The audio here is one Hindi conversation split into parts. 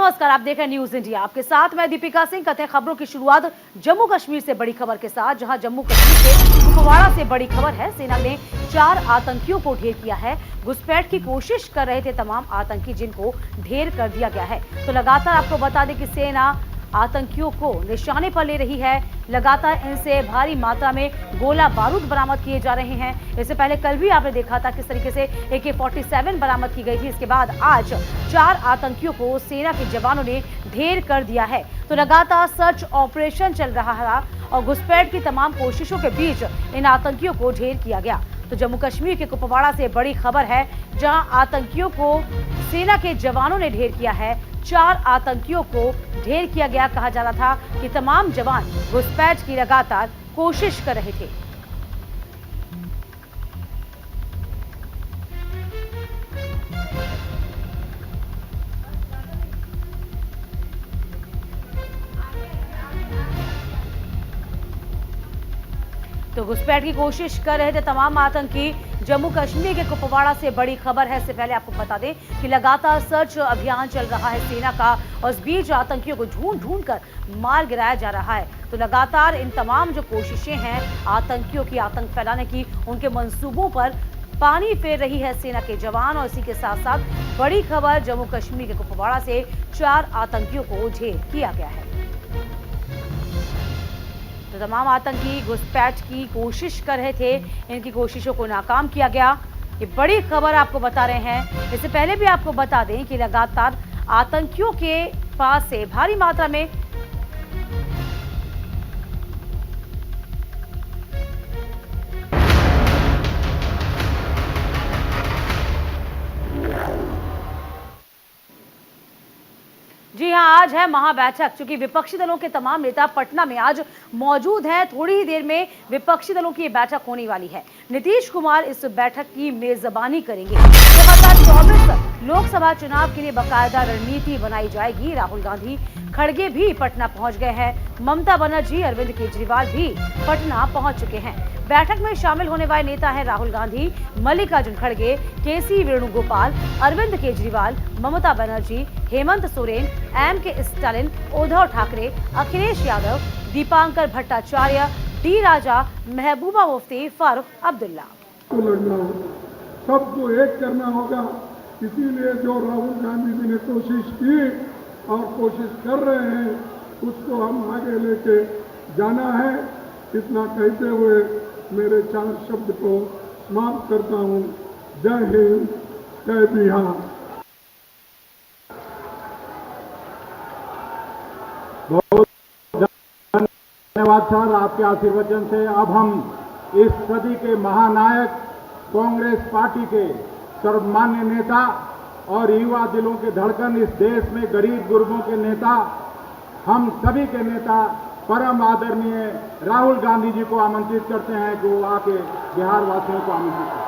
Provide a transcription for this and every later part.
नमस्कार, आप देख रहे हैं न्यूज इंडिया। आपके साथ मैं दीपिका सिंह। कथन खबरों की शुरुआत जम्मू कश्मीर से बड़ी खबर के साथ, जहां जम्मू कश्मीर के कुपवाड़ा से बड़ी खबर है। सेना ने 4 आतंकियों को ढेर किया है। घुसपैठ की कोशिश कर रहे थे तमाम आतंकी, जिनको ढेर कर दिया गया है। तो लगातार आपको बता दें कि सेना आतंकियों को निशाने पर ले रही है। लगातार इनसे भारी मात्रा में गोला बारूद बरामद किए जा रहे हैं। इससे पहले कल भी आपने देखा था किस तरीके से AK-47 बरामद की गई थी। इसके बाद आज 4 आतंकियों को सेना के जवानों ने ढेर कर दिया है। तो लगातार सर्च ऑपरेशन चल रहा है और घुसपैठ की तमाम कोशिशों के बीच इन आतंकियों को ढेर किया गया। तो जम्मू कश्मीर के कुपवाड़ा से बड़ी खबर है, जहां आतंकियों को सेना के जवानों ने ढेर किया है। 4 आतंकियों को ढेर किया गया। कहा जा रहा था कि तमाम जवान घुसपैठ की लगातार कोशिश कर रहे थे। तो घुसपैठ की कोशिश कर रहे थे तमाम आतंकी। जम्मू कश्मीर के कुपवाड़ा से बड़ी खबर है। इससे पहले आपको बता दें कि लगातार सर्च अभियान चल रहा है सेना का, और इस बीच आतंकियों को ढूंढ कर मार गिराया जा रहा है। तो लगातार इन तमाम जो कोशिशें हैं आतंकियों की, आतंक फैलाने की, उनके मंसूबों पर पानी फेर रही है सेना के जवान। और इसी के साथ साथ बड़ी खबर जम्मू कश्मीर के कुपवाड़ा से 4 आतंकियों को ढेर किया गया है। तो तमाम आतंकी घुसपैठ की कोशिश कर रहे थे, इनकी कोशिशों को नाकाम किया गया। ये बड़ी खबर आपको बता रहे हैं। इससे पहले भी आपको बता दें कि लगातार आतंकियों के पास से भारी मात्रा में जी हां, आज है महाबैठक। चूंकि विपक्षी दलों के तमाम नेता पटना में आज मौजूद हैं। थोड़ी ही देर में विपक्षी दलों की ये बैठक होने वाली है। नीतीश कुमार इस बैठक की मेजबानी करेंगे। 2024 लोकसभा चुनाव के लिए बाकायदा रणनीति बनाई जाएगी। राहुल गांधी खड़गे भी पटना पहुंच गए हैं। ममता बनर्जी, अरविंद केजरीवाल भी पटना पहुंच चुके हैं। बैठक में शामिल होने वाले नेता हैं राहुल गांधी, मल्लिकार्जुन खड़गे, KC Venugopal, Arvind Kejriwal, Mamata Banerjee, Hemant Soren, MK Stalin, Uddhav Thackeray, Akhilesh Yadav, Dipankar Bhattacharya, D Raja, Mehbooba Mufti, Farooq Abdullah. तो लड़ना होगा, सबको एक करना होगा। इसीलिए जो राहुल गांधी जी ने कोशिश की और कोशिश कर रहे हैं, उसको हम आगे लेके जाना है। इतना कहते हुए मेरे 4 शब्द को समाप्त करता हूँ। जय हिंद, जय बिहार। बहुत धन्यवाद सर, आपके आशीर्वचन से अब हम इस सदी के महानायक कांग्रेस पार्टी के सर्वमान्य नेता और युवा दिलों के धड़कन, इस देश में गरीब गुरबों के नेता, हम सभी के नेता परम आदरणीय राहुल गांधी जी को आमंत्रित करते हैं कि वो आके बिहार वासियों को आमंत्रित करें।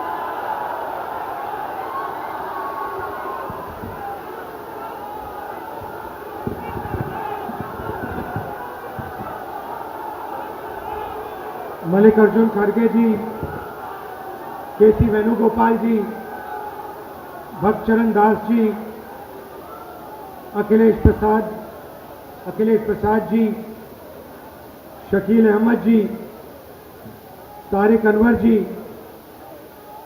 मल्लिकार्जुन खड़गे जी, KC वेणुगोपाल जी, भक्तचरण दास जी, अखिलेश प्रसाद जी, शकील अहमद जी, तारिक अनवर जी,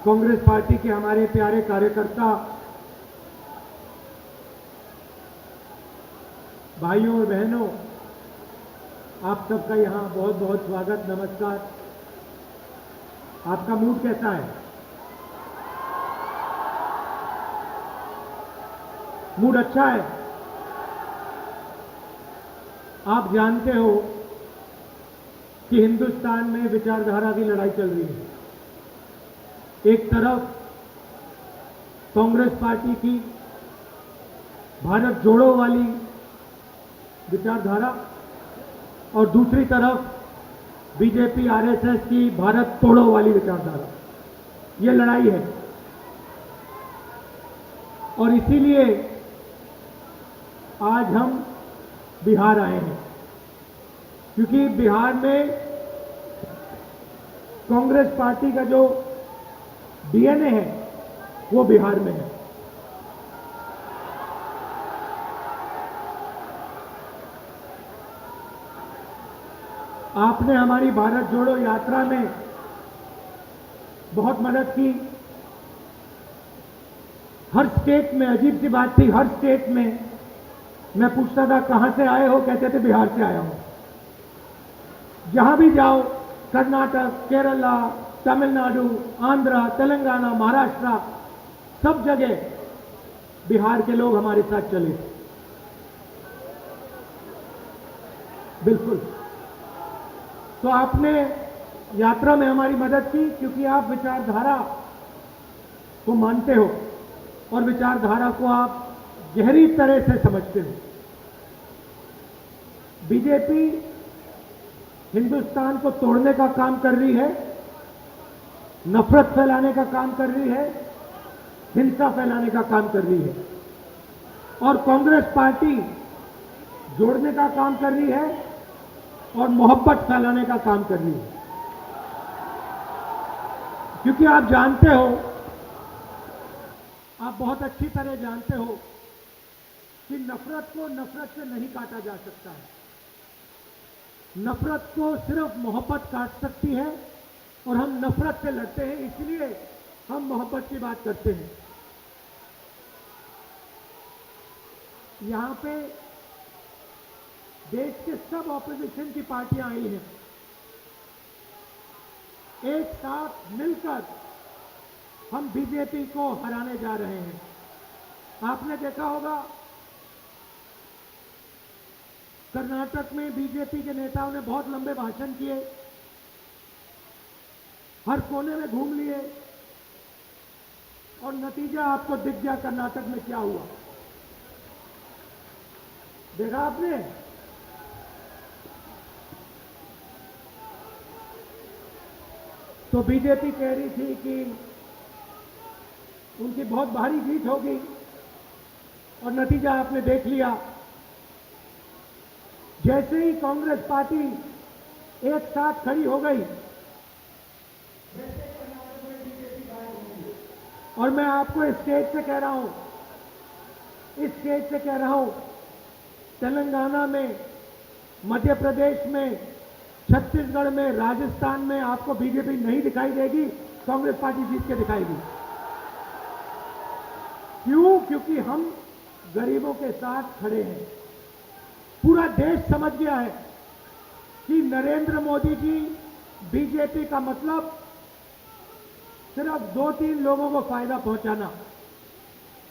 कांग्रेस पार्टी के हमारे प्यारे कार्यकर्ता, भाइयों और बहनों, आप सबका यहाँ बहुत बहुत स्वागत, नमस्कार। आपका मूड कैसा है? मूड अच्छा है? आप जानते हो कि हिंदुस्तान में विचारधारा की लड़ाई चल रही है। एक तरफ कांग्रेस पार्टी की भारत जोड़ो वाली विचारधारा और दूसरी तरफ बीजेपी RSS की भारत तोड़ो वाली विचारधारा। ये लड़ाई है और इसीलिए आज हम बिहार आए हैं, क्योंकि बिहार में कांग्रेस पार्टी का जो DNA है वो बिहार में है। आपने हमारी भारत जोड़ो यात्रा में बहुत मदद की। हर स्टेट में अजीब सी बात थी, हर स्टेट में मैं पूछता था कहां से आए हो, कहते थे बिहार से आया हूं। जहां भी जाओ, कर्नाटक, केरला, तमिलनाडु, आंध्रा, तेलंगाना, महाराष्ट्र, सब जगह बिहार के लोग हमारे साथ चले। बिल्कुल। तो आपने यात्रा में हमारी मदद की क्योंकि आप विचारधारा को मानते हो और विचारधारा को आप गहरी तरह से समझते हो। बीजेपी हिंदुस्तान को तोड़ने का काम कर रही है, नफरत फैलाने का काम कर रही है, हिंसा फैलाने का काम कर रही है। और कांग्रेस पार्टी जोड़ने का काम कर रही है और मोहब्बत फैलाने का काम कर रही है। क्योंकि आप जानते हो, आप बहुत अच्छी तरह जानते हो कि नफरत को नफरत से नहीं काटा जा सकता है। नफरत को सिर्फ मोहब्बत काट सकती है और हम नफरत से लड़ते हैं, इसलिए हम मोहब्बत की बात करते हैं। यहां पे देश के सब ऑपोजिशन की पार्टियां आई हैं, एक साथ मिलकर हम बीजेपी को हराने जा रहे हैं। आपने देखा होगा कर्नाटक में बीजेपी के नेताओं ने बहुत लंबे भाषण किए, हर कोने में घूम लिए और नतीजा आपको दिख गया कर्नाटक में क्या हुआ। देखा आपने? तो बीजेपी कह रही थी कि उनकी बहुत भारी जीत होगी और नतीजा आपने देख लिया। जैसे ही कांग्रेस पार्टी एक साथ खड़ी हो गई, और मैं आपको इस स्टेज से कह रहा हूं, इस स्टेज से कह रहा हूं, तेलंगाना में, मध्य प्रदेश में, छत्तीसगढ़ में, राजस्थान में आपको बीजेपी नहीं दिखाई देगी, कांग्रेस पार्टी जीत के दिखाएगी। क्यों? क्योंकि हम गरीबों के साथ खड़े हैं। पूरा देश समझ गया है कि नरेंद्र मोदी जी, बीजेपी का मतलब सिर्फ 2-3 लोगों को फायदा पहुंचाना,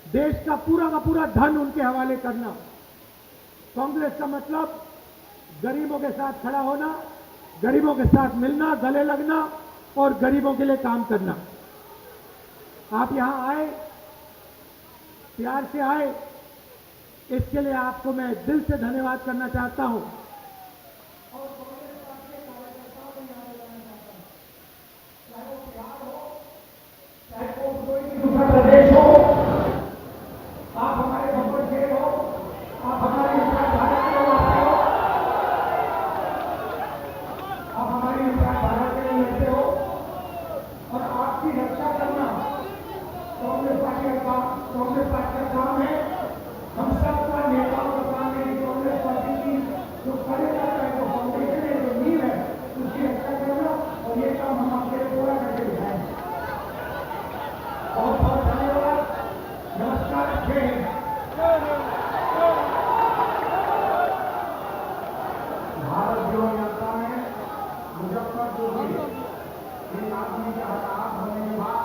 देश का पूरा धन उनके हवाले करना। कांग्रेस का मतलब गरीबों के साथ खड़ा होना, गरीबों के साथ मिलना, गले लगना और गरीबों के लिए काम करना। आप यहां आए, प्यार से आए, इसके लिए आपको मैं दिल से धन्यवाद करना चाहता हूं। उत्तर प्रदेश हो, आप हमारे बम्बर से हो, आप हमारे विचारधारा के वास्ते हो, आप हमारी विचारधारा के लिए लड़ते हो और आपकी रक्षा करना कांग्रेस पार्टी का काम है। हम सबका नेताओं का काम है कि कांग्रेस पार्टी की जो कार्यकर्ता है, जो फाउंडेशन है, जो नींव है, उसकी रक्षा करना, और ये काम हम आपके लिए पूरा करके दिखाएंगे। बहुत बहुत धन्यवाद। नमस्कार। जय हिंद। भारत जोड़ो यात्रा में मुजफ्फरपुर में एक आदमी का हताहत होने के बाद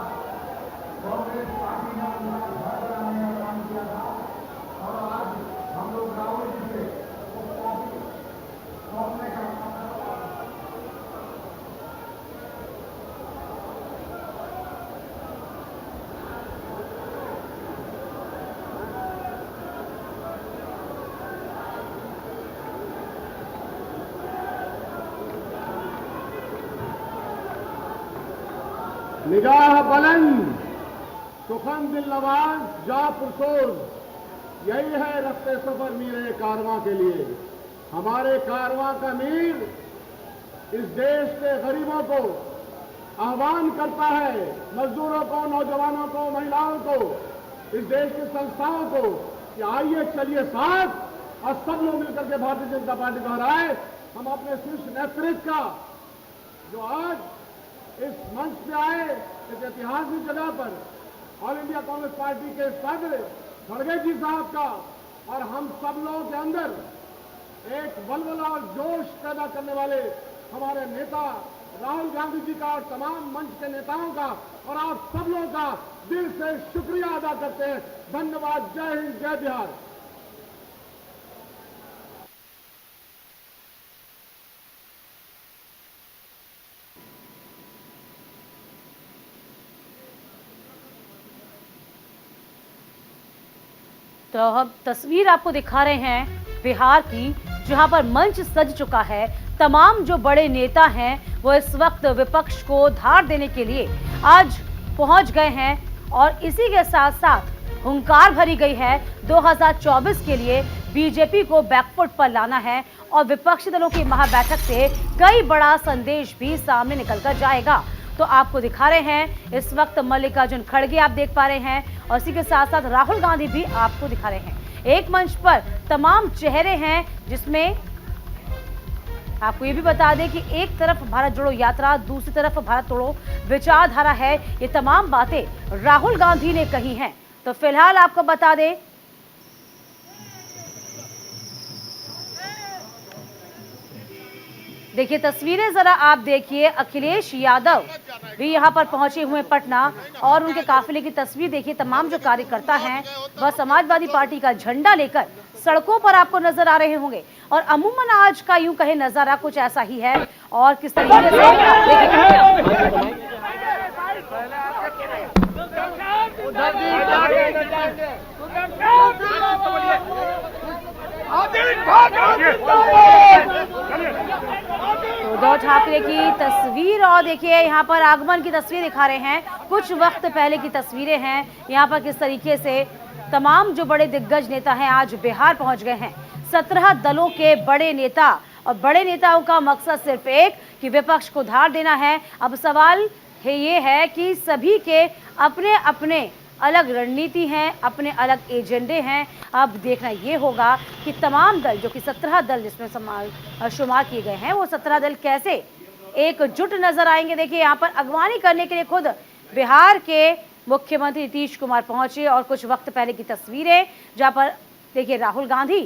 कांग्रेस पार्टी ने उनका घर बनाने का काम किया था, और आज हम लोग राहुल जी से सौंपने का निगाह बुलंद, सुखन दिल नवाज, जा पुरसोज, यही है रफ्ते सफर मीरे कारवां के लिए। हमारे कारवां का मीर इस देश के गरीबों को आह्वान करता है, मजदूरों को, नौजवानों को, महिलाओं को, इस देश की संस्थाओं को कि आइए चलिए साथ और सब लोग मिलकर के भारतीय जनता पार्टी को हराए हम अपने शीर्ष नेतृत्व का जो आज इस मंच पे आए, इस ऐतिहासिक जगह पर ऑल इंडिया कांग्रेस पार्टी के सदर खड़गे जी साहब का और हम सब लोगों के अंदर एक वलवला और जोश पैदा करने वाले हमारे नेता राहुल गांधी जी का और तमाम मंच के नेताओं का और आप सब लोगों का दिल से शुक्रिया अदा करते हैं। धन्यवाद। जय हिंद, जय बिहार। तो हम तस्वीर आपको दिखा रहे हैं बिहार की, जहां पर मंच सज चुका है। तमाम जो बड़े नेता हैं वो इस वक्त विपक्ष को धार देने के लिए आज पहुंच गए हैं और इसी के साथ साथ हुंकार भरी गई है 2024 के लिए बीजेपी को बैकफुट पर लाना है और विपक्षी दलों की महाबैठक से कई बड़ा संदेश भी सामने निकल कर जाएगा। तो आपको दिखा रहे हैं इस वक्त मल्लिकार्जुन खड़गे आप देख पा रहे हैं और इसी के साथ साथ राहुल गांधी भी आपको दिखा रहे हैं। एक मंच पर तमाम चेहरे हैं, जिसमें आपको ये भी बता दें कि एक तरफ भारत जोड़ो यात्रा, दूसरी तरफ भारत तोड़ो विचारधारा है। ये तमाम बातें राहुल गांधी ने कही हैं। तो फिलहाल आपको बता दें देखिए तस्वीरें जरा आप देखिए, अखिलेश यादव भी यहां पर पहुंचे हुए पटना और उनके काफिले की तस्वीर देखिए। तमाम जो कार्यकर्ता हैं वह समाजवादी पार्टी का झंडा लेकर सड़कों पर आपको नजर आ रहे होंगे और अमूमन आज का यूं कहे नजारा कुछ ऐसा ही है। और किस तरीके उद्धव ठाकरे की तस्वीर और देखिए यहाँ पर आगमन की तस्वीर दिखा रहे हैं, कुछ वक्त पहले की तस्वीरें हैं। यहाँ पर किस तरीके से तमाम जो बड़े दिग्गज नेता हैं आज बिहार पहुंच गए हैं। 17 दलों के बड़े नेता और बड़े नेताओं का मकसद सिर्फ एक कि विपक्ष को धार देना है। अब सवाल ये है कि सभी के अपने अपने अलग रणनीति हैं, अपने अलग एजेंडे हैं। अब देखना ये होगा कि तमाम दल जो कि 17 दल जिसमें शुमार किए गए हैं वो 17 दल कैसे एकजुट नजर आएंगे। देखिए यहाँ पर अगवानी करने के लिए खुद बिहार के मुख्यमंत्री नीतीश कुमार पहुंचे और कुछ वक्त पहले की तस्वीरें जहाँ पर देखिए राहुल गांधी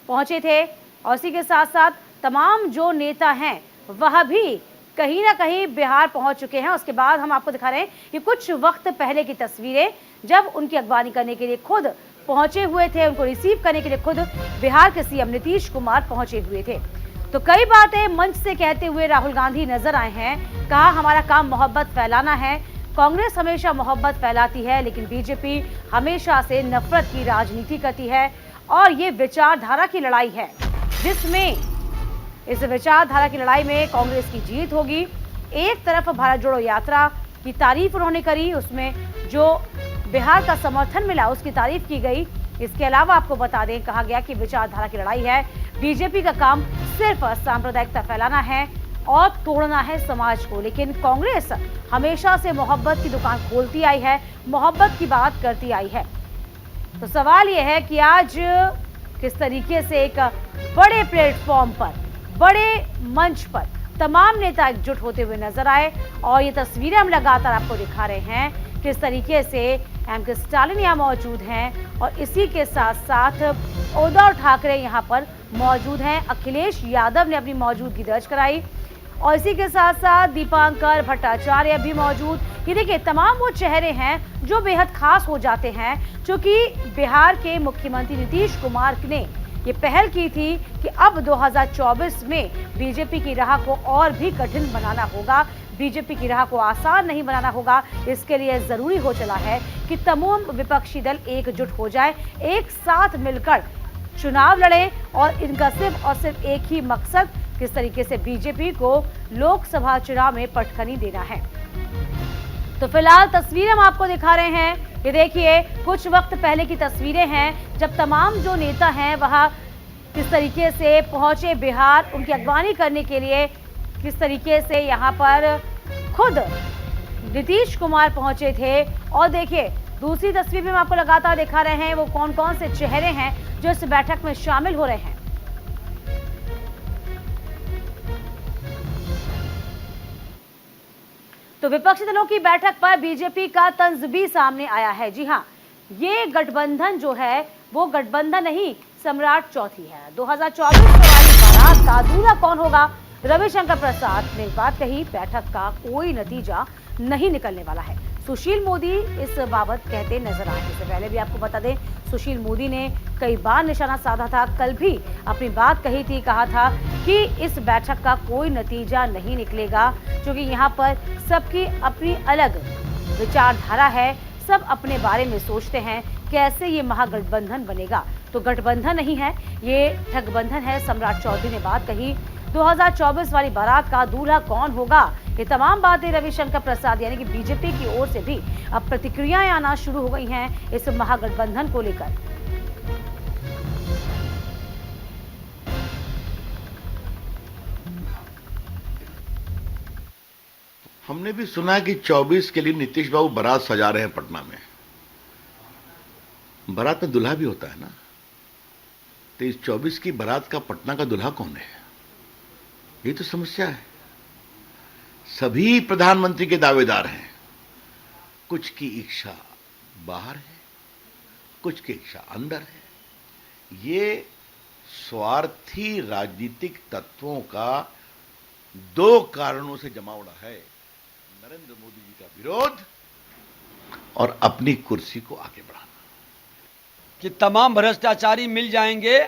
पहुंचे थे और इसी के साथ साथ तमाम जो नेता हैं वह भी कहीं ना कहीं बिहार पहुंच चुके हैं। उसके बाद हम आपको दिखा रहे हैं कि कुछ वक्त पहले की तस्वीरें जब उनकी अगवानी करने के लिए खुद पहुंचे हुए थे, उनको रिसीव करने के लिए खुद बिहार के सीएम नीतीश कुमार पहुंचे हुए थे। तो कई बातें मंच से कहते हुए राहुल गांधी नजर आए हैं। कहा हमारा काम मोहब्बत फैलाना है। कांग्रेस हमेशा मोहब्बत फैलाती है लेकिन बीजेपी हमेशा से नफरत की राजनीति करती है और ये विचारधारा की लड़ाई है, जिसमें इस विचारधारा की लड़ाई में कांग्रेस की जीत होगी। एक तरफ भारत जोड़ो यात्रा की तारीफ उन्होंने करी, उसमें जो बिहार का समर्थन मिला उसकी तारीफ की गई। इसके अलावा आपको बता दें कहा गया कि विचारधारा की लड़ाई है, बीजेपी का काम सिर्फ सांप्रदायिकता फैलाना है और तोड़ना है समाज को, लेकिन कांग्रेस हमेशा से मोहब्बत की दुकान खोलती आई है, मोहब्बत की बात करती आई है। तो सवाल यह है कि आज किस तरीके से एक बड़े प्लेटफॉर्म पर, बड़े मंच पर तमाम नेता एकजुट होते हुए नजर आए और ये तस्वीरें हम लगातार आपको दिखा रहे हैं किस तरीके से एम.के. स्टालिन यहाँ मौजूद हैं और इसी के साथ साथ उद्धव ठाकरे यहाँ पर मौजूद हैं। अखिलेश यादव ने अपनी मौजूदगी दर्ज कराई और इसी के साथ साथ दीपांकर भट्टाचार्य भी मौजूद। ये देखिए तमाम वो चेहरे हैं जो बेहद खास हो जाते हैं, क्योंकि बिहार के मुख्यमंत्री नीतीश कुमार ने ये पहल की थी कि अब 2024 में बीजेपी की राह को और भी कठिन बनाना होगा, बीजेपी की राह को आसान नहीं बनाना होगा। इसके लिए जरूरी हो चला है कि तमाम विपक्षी दल एकजुट हो जाए, एक साथ मिलकर चुनाव लड़े और इनका सिर्फ और सिर्फ एक ही मकसद किस तरीके से बीजेपी को लोकसभा चुनाव में पटखनी देना है। तो फिलहाल तस्वीरें हम आपको दिखा रहे हैं, ये देखिए कुछ वक्त पहले की तस्वीरें हैं जब तमाम जो नेता हैं वह किस तरीके से पहुंचे बिहार, उनकी अगवानी करने के लिए किस तरीके से यहाँ पर खुद नीतीश कुमार पहुंचे थे। और देखिए दूसरी तस्वीर में हम आपको लगातार दिखा रहे हैं वो कौन कौन से चेहरे हैं जो इस बैठक में शामिल हो रहे हैं। तो विपक्षी दलों की बैठक पर बीजेपी का तंज भी सामने आया है। जी हां, ये गठबंधन जो है वो गठबंधन नहीं, सम्राट चौथी है। 2024 में वाली बारात का दूल्हा कौन होगा? रविशंकर प्रसाद ने बात कही। बैठक का कोई नतीजा नहीं निकलने वाला है। सुशील मोदी इस बाबत कहते नजर आए। इससे पहले भी आपको बता दें, सुशील मोदी ने कई बार निशाना साधा था। कल भी अपनी बात कही थी, कहा था कि इस बैठक का कोई नतीजा नहीं निकलेगा, क्योंकि यहाँ पर सबकी अपनी अलग विचारधारा है, सब अपने बारे में सोचते हैं। कैसे ये महागठबंधन बनेगा? तो गठबंधन नहीं है, ये ठगबंधन है। सम्राट चौधरी ने बात कही। 2024 वाली बारात का दूल्हा कौन होगा? ये तमाम बातें रविशंकर प्रसाद यानी कि बीजेपी की ओर से भी अब प्रतिक्रियाएं आना शुरू हो गई हैं इस महागठबंधन को लेकर। हमने भी सुना कि 24 के लिए नीतीश बाबू बारात सजा रहे हैं पटना में। बारात में दूल्हा भी होता है ना, तो इस 24 की बारात का पटना का दूल्हा कौन है? ये तो समस्या है। सभी प्रधानमंत्री के दावेदार हैं। कुछ की इच्छा बाहर है, कुछ की इच्छा अंदर है। ये स्वार्थी राजनीतिक तत्वों का दो कारणों से जमावड़ा है: नरेंद्र मोदी जी का विरोध और अपनी कुर्सी को आगे बढ़ाना। कि तमाम भ्रष्टाचारी मिल जाएंगे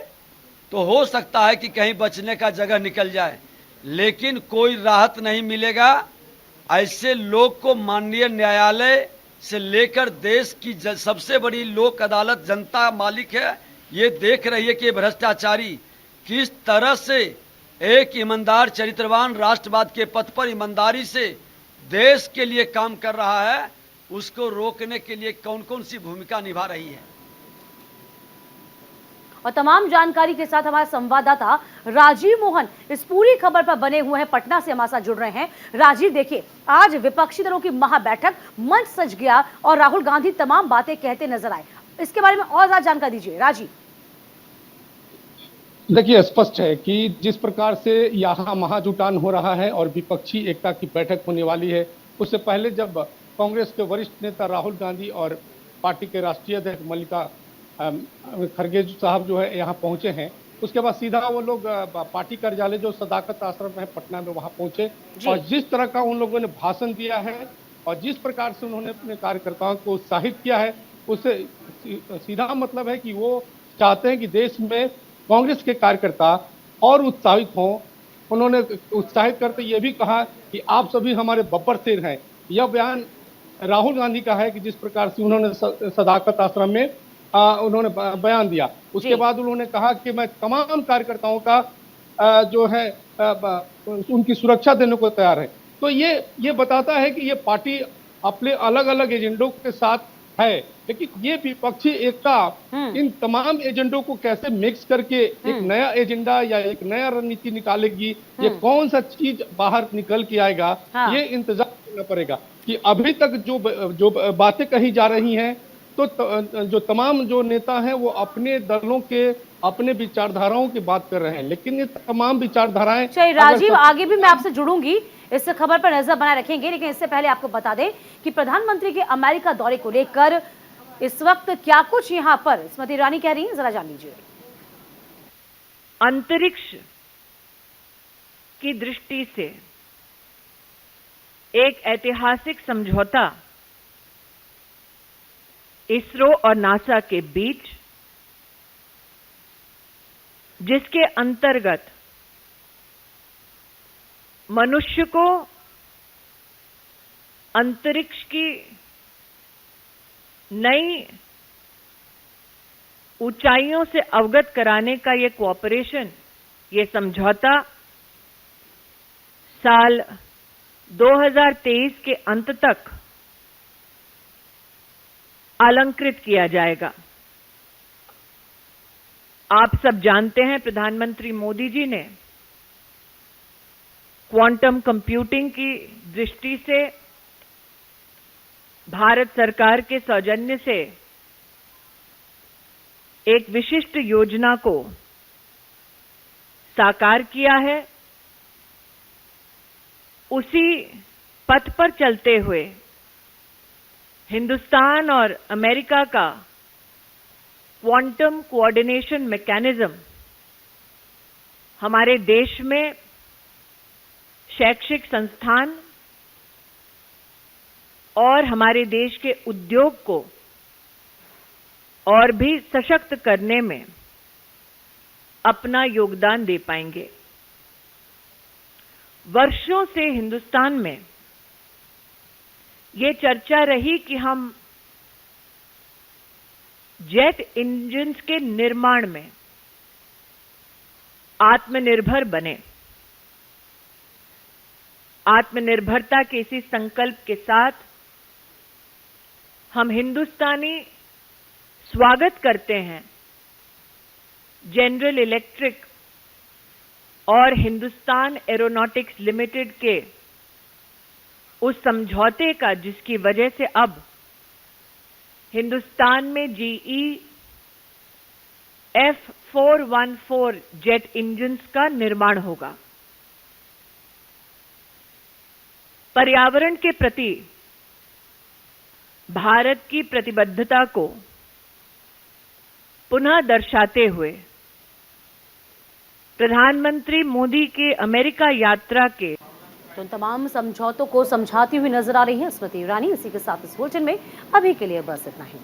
तो हो सकता है कि कहीं बचने का जगह निकल जाए, लेकिन कोई राहत नहीं मिलेगा। ऐसे लोग को माननीय न्यायालय से लेकर देश की सबसे बड़ी लोक अदालत जनता मालिक है। ये देख रही है कि भ्रष्टाचारी किस तरह से एक ईमानदार चरित्रवान राष्ट्रवाद के पथ पर ईमानदारी से देश के लिए काम कर रहा है, उसको रोकने के लिए कौन कौन सी भूमिका निभा रही है। और तमाम जानकारी के साथ हमारे संवाददाता राजीव मोहन इस पूरी खबर पर बने हुए हैं, पटना से हमारे साथ जुड़ रहे हैं। राजीव, देखिए, आज विपक्षी दलों की महाबैठक, मंच सज गया और राहुल गांधी तमाम बातें कहते नजर आए। इसके बारे में और ज्यादा जानकारी दीजिए राजीव। देखिए, स्पष्ट है कि जिस प्रकार से यहाँ महाजुटान हो रहा है और विपक्षी एकता की बैठक होने वाली है, उससे पहले जब कांग्रेस के वरिष्ठ नेता राहुल गांधी और पार्टी के राष्ट्रीय अध्यक्ष मल्लिका खड़गे साहब जो है यहाँ पहुंचे हैं, उसके बाद सीधा वो लोग पार्टी कार्यालय जो सदाकत आश्रम है पटना में वहां पहुंचे और जिस तरह का उन लोगों ने भाषण दिया है और जिस प्रकार से उन्होंने अपने कार्यकर्ताओं को उत्साहित किया है, उससे सीधा मतलब है कि वो चाहते हैं कि देश में कांग्रेस के कार्यकर्ता और उत्साहित हों। उन्होंने उत्साहित करते ये भी कहा कि आप सभी हमारे बब्बर शेर हैं। यह बयान राहुल गांधी का है कि जिस प्रकार से उन्होंने सदाकत आश्रम में उन्होंने बयान दिया। उसके बाद उन्होंने कहा कि मैं तमाम कार्यकर्ताओं का जो है उनकी सुरक्षा देने को तैयार है। तो ये बताता है कि ये पार्टी अपने अलग अलग एजेंडों के साथ है, लेकिन ये विपक्षी एकता इन तमाम एजेंडों को कैसे मिक्स करके एक नया एजेंडा या एक नया रणनीति निकालेगी, ये कौन सा चीज बाहर निकल के आएगा, ये इंतजार करना पड़ेगा। कि अभी तक जो बातें कही जा रही हैं, तो जो तमाम जो नेता हैं वो अपने दलों के अपने विचारधाराओं की बात कर रहे हैं, लेकिन ये तमाम विचारधाराएं। चलिए राजीव, आगे भी मैं आपसे जुड़ूंगी, इस खबर पर नजर बनाए रखेंगे, लेकिन इससे पहले आपको बता दें कि प्रधानमंत्री के अमेरिका दौरे को लेकर इस वक्त क्या कुछ यहां पर स्मृति ईरानी कह रही हैं, जरा जान लीजिए। अंतरिक्ष की दृष्टि से एक ऐतिहासिक समझौता इसरो और नासा के बीच, जिसके अंतर्गत मनुष्य को अंतरिक्ष की नई ऊंचाइयों से अवगत कराने का ये कोऑपरेशन, ये समझौता साल 2023 के अंत तक अलंकृत किया जाएगा। आप सब जानते हैं, प्रधानमंत्री मोदी जी ने क्वांटम कंप्यूटिंग की दृष्टि से भारत सरकार के सौजन्य से एक विशिष्ट योजना को साकार किया है। उसी पथ पर चलते हुए हिंदुस्तान और अमेरिका का क्वांटम कोऑर्डिनेशन मैकेनिज्म हमारे देश में शैक्षिक संस्थान और हमारे देश के उद्योग को और भी सशक्त करने में अपना योगदान दे पाएंगे। वर्षों से हिंदुस्तान में ये चर्चा रही कि हम जेट इंजन्स के निर्माण में आत्मनिर्भर बने। आत्मनिर्भरता के इसी संकल्प के साथ हम हिंदुस्तानी स्वागत करते हैं जनरल इलेक्ट्रिक और हिंदुस्तान एरोनॉटिक्स लिमिटेड के उस समझौते का, जिसकी वजह से अब हिंदुस्तान में GE F414 जेट इंजन्स का निर्माण होगा। पर्यावरण के प्रति भारत की प्रतिबद्धता को पुनः दर्शाते हुए प्रधानमंत्री मोदी के अमेरिका यात्रा के तो उन तमाम समझौतों को समझाती हुई नजर आ रही है स्मृति ईरानी। इसी के साथ इस बुलेटिन में अभी के लिए बस इतना ही।